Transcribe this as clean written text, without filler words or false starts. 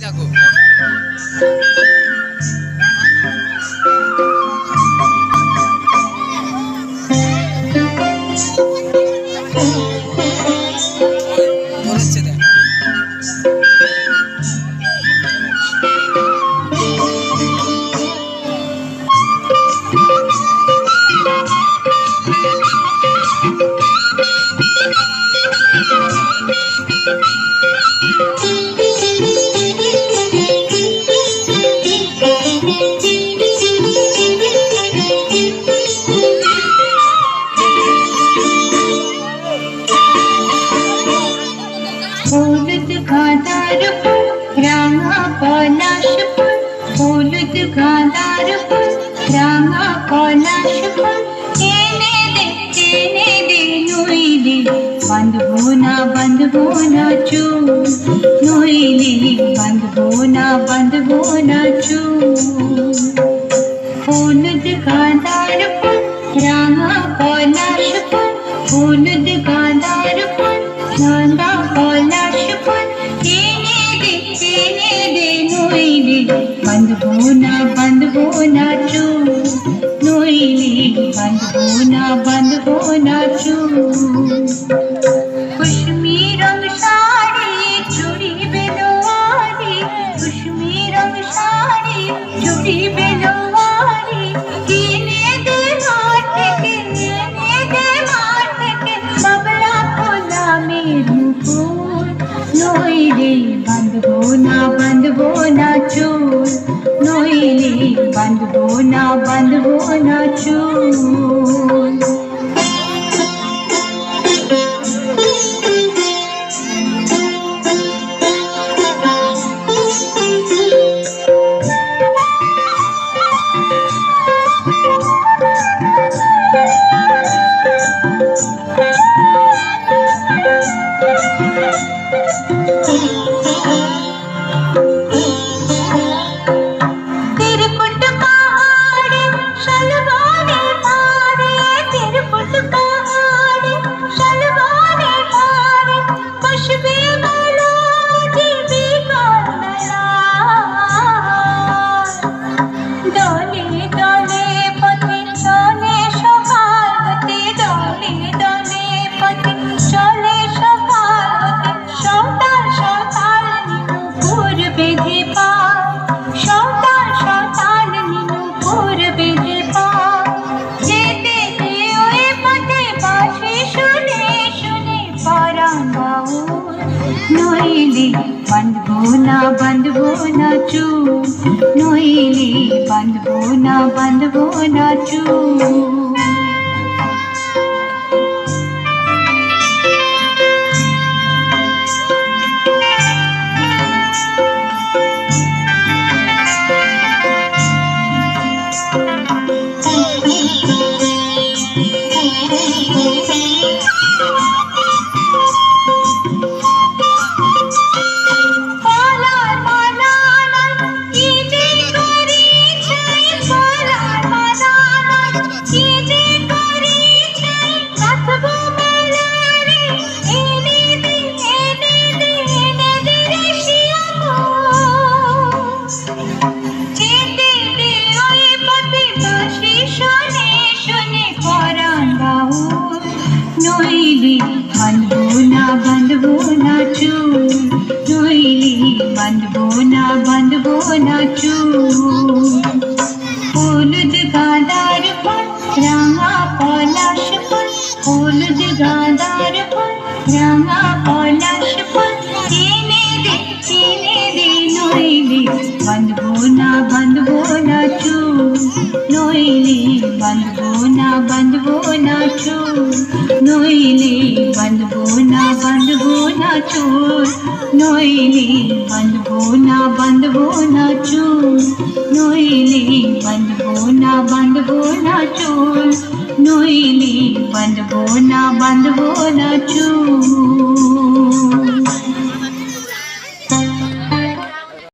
থাকো। হলুদ গাঁদার ফুল রাঙা পলাশ ফুল, হলুদ গাঁদার ফুল রাঙা পলাশ ফুল, এনে দে নইলে বাঁধবো না চুল, নইলে বাঁধবো না চুল। হলুদ গাঁদার ফুল রাঙা পলাশ ফুল, হলুদ গাঁদার ফুল রাঙা পলাশ ফুল, এনে দে নইলে বাঁধবো না চুল, নইলে বাঁধবো না চুল। কুসুমি রং শাড়ি চুড়ি বেলোয়ারি, কুসুমি রং শাড়ি চুড়ি বেলোয়ারি, কিনে দে মাঠ থেকে বাবলা খোলা মেরু ফুল, নইলে বাঁধবো না চুল, নইলে বাঁধবো না চুল। নইলে বাঁধবো না চুল, নইলে বাঁধবো না চুল। নইলে বাঁধবো না চুল, নইলে বাঁধবো না চুল। হলুদ গাঁদার ফুল রাঙা পলাশ ফুল, হলুদ গাঁদার ফুল রাঙা পলাশ ফুল, এনে দে নইলে বাঁধবো না চুল, নইলে বাঁধবো না চুল, নইলে বাঁধবো না চুল, নইলে বাঁধবো না চুল, নইলে বাঁধবো না চুল, নইলে বাঁধবো না চুল।